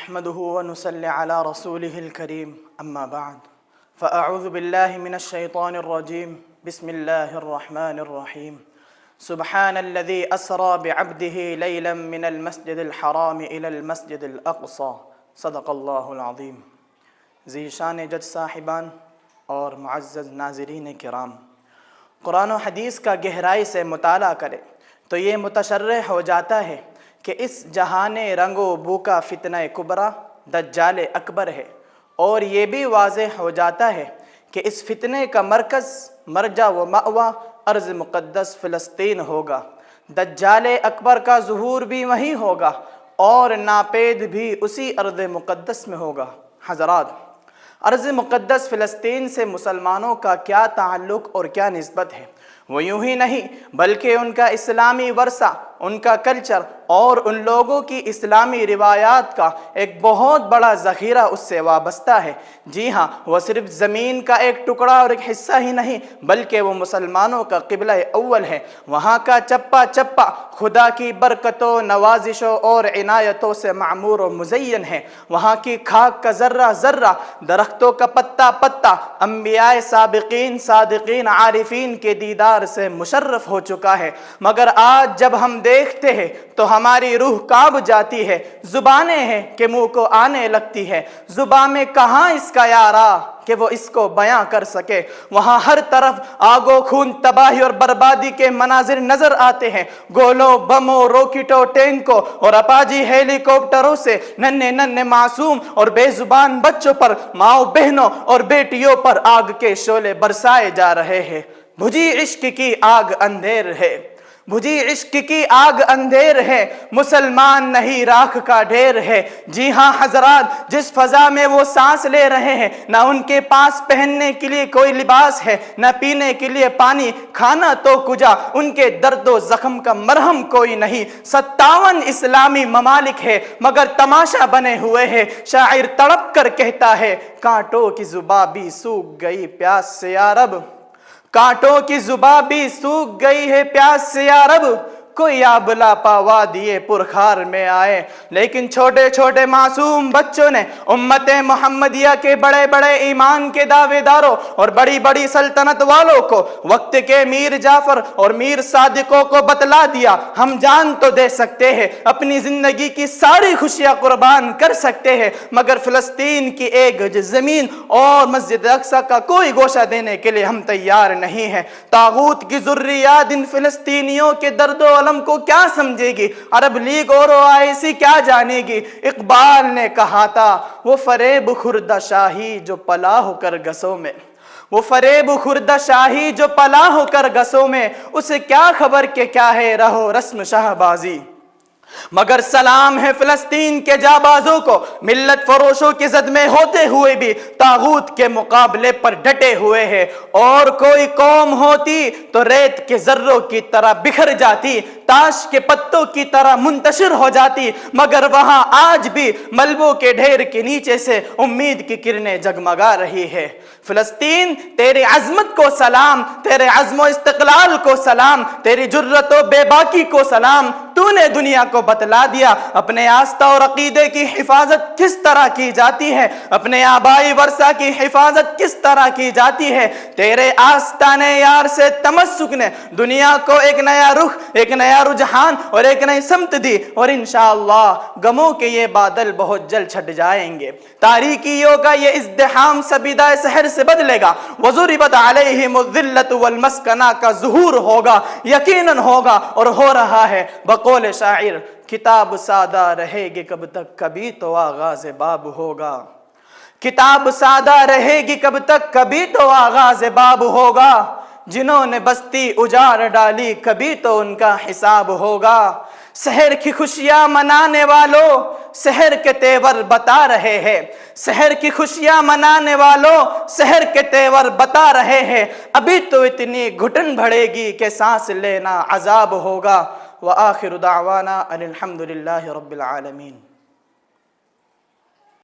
نحمده ونصلي على رسوله الكريم أما بعد فأعوذ بالله من الشيطان الرجيم بسم الله الرحمن الرحيم سبحان الذي أسرى بعبده ليلا من المسجد الحرام إلى المسجد الأقصى صدق الله العظيم. ذیشان جج صاحبان اور معزز ناظرین کرام، قرآن و حدیث کا گہرائی سے مطالعہ کرے تو یہ متشرح ہو جاتا ہے کہ اس جہان رنگ و بو کا فتنہ کبریٰ دجال اکبر ہے، اور یہ بھی واضح ہو جاتا ہے کہ اس فتنے کا مرکز، مرجع و مأویٰ ارض مقدس فلسطین ہوگا. دجال اکبر کا ظہور بھی وہیں ہوگا اور ناپید بھی اسی ارض مقدس میں ہوگا. حضرات، ارض مقدس فلسطین سے مسلمانوں کا کیا تعلق اور کیا نسبت ہے؟ وہ یوں ہی نہیں بلکہ ان کا اسلامی ورثہ، ان کا کلچر اور ان لوگوں کی اسلامی روایات کا ایک بہت بڑا ذخیرہ اس سے وابستہ ہے. جی ہاں، وہ صرف زمین کا ایک ٹکڑا اور ایک حصہ ہی نہیں بلکہ وہ مسلمانوں کا قبلہ اول ہے. وہاں کا چپا چپا خدا کی برکتوں، نوازشوں اور عنایتوں سے معمور و مزین ہے. وہاں کی خاک کا ذرہ ذرہ، درختوں کا پتا پتا انبیاء سابقین، صادقین، عارفین کے دیدار سے مشرف ہو چکا ہے. مگر آج جب ہم دیکھتے ہیں تو ہماری روح کانپ جاتی ہے. زبانیں ہیں کہ منہ کو آنے لگتی ہے، زبان میں کہاں اس کا یارا کہ وہ اس کو بیاں کر سکے. وہاں ہر طرف آگ و خون، تباہی اور بربادی کے مناظر نظر آتے ہیں. گولوں، بموں، روکٹوں، ٹینکوں اور اپاجی ہیلی کاپٹروں سے ننھے ننھے معصوم اور بے زبان بچوں پر، ماؤں بہنوں اور بیٹیوں پر آگ کے شعلے برسائے جا رہے ہیں. بجھی عشق کی آگ اندھیر ہے، بجھی عشق کی آگ اندھیر ہے، مسلمان نہیں راکھ کا ڈھیر ہے. جی ہاں حضرات، جس فضا میں وہ سانس لے رہے ہیں، نہ ان کے پاس پہننے کے لیے کوئی لباس ہے، نہ پینے کے لیے پانی، کھانا تو کجا، ان کے درد و زخم کا مرہم کوئی نہیں. 57 اسلامی ممالک ہے مگر تماشا بنے ہوئے ہیں. شاعر تڑپ کر کہتا ہے، کانٹوں کی زباں بھی سوکھ گئی پیاس سے یا رب، کانٹوں کی زباں بھی سوکھ گئی ہے پیاس سے یا رب. کوئی آبلا پاوا دیے پرخار میں آئے، لیکن چھوٹے چھوٹے معصوم بچوں نے امت محمدیہ کے بڑے بڑے ایمان کے دعوے داروں اور بڑی بڑی سلطنت والوں کو، وقت کے میر جعفر اور میر صادقوں کو بتلا دیا، ہم جان تو دے سکتے ہیں، اپنی زندگی کی ساری خوشیاں قربان کر سکتے ہیں، مگر فلسطین کی ایک گج زمین اور مسجد اقصی کا کوئی گوشہ دینے کے لیے ہم تیار نہیں ہیں. طاغوت کی ذریات ان فلسطینیوں کے درد و کو کیا سمجھے گی؟ عرب لیگ اور OIC کیا جانے گی؟ اقبال نے کہا تھا، وہ فریب خوردہ شاہی جو پلا ہو کر گسوں میں، وہ فریب خوردہ شاہی جو پلا ہو کر گسوں میں، اسے کیا خبر کہ کیا ہے رہو رسم شاہ بازی. مگر سلام ہے فلسطین کے جابازوں کو، ملت فروشوں کی زد میں ہوتے ہوئے بھی طاغوت کے مقابلے پر ڈٹے ہوئے ہیں. اور کوئی قوم ہوتی تو ریت کے ذروں کی طرح بکھر جاتی، تاش کے پتوں کی طرح منتشر ہو جاتی، مگر وہاں آج بھی ملبوں کے ڈھیر کے نیچے سے امید کی کرنیں جگمگا رہی ہے. فلسطین، تیری عظمت کو سلام، تیرے عزم و استقلال کو سلام، تیری جرت و بے باکی کو سلام. تو نے دنیا کو بتلا دیا اپنے آستہ اور عقیدے کی حفاظت کس طرح کی جاتی ہے، اپنے آبائی ورثہ کی حفاظت کس طرح کی جاتی ہے. تیرے آستانے یار سے تمسک نے دنیا کو ایک نیا رخ، ایک نیا رجحان اور ایک نئی سمت دی، اور انشاءاللہ غموں کے یہ بادل بہت جلد چھٹ جائیں گے. تاریکیوں کا یہ ازدحام سبیدہ سحر سے بدلے گا. وَضُرِبَتْ عَلَيْهِمُ الذِّلَّةُ وَالْمَسْكَنَةُ کا ظہور ہوگا، یقیناً ہوگا اور ہو رہا ہے. بقول شاعر، کتاب سادہ رہے گی کب تک، کبھی تو آغاز باب ہوگا. کتاب سادہ رہے گی کب تک، کبھی تو آغاز باب ہوگا. جنہوں نے بستی اجاڑ ڈالی کبھی تو ان کا حساب ہوگا. سحر کی خوشیاں منانے والوں سحر کے تیور بتا رہے ہیں، سحر کی خوشیاں منانے والوں سحر کے تیور بتا رہے ہیں. ابھی تو اتنی گھٹن بڑھے گی کہ سانس لینا عذاب ہوگا. وآخر دعوانا ان الحمد للہ رب العالمین.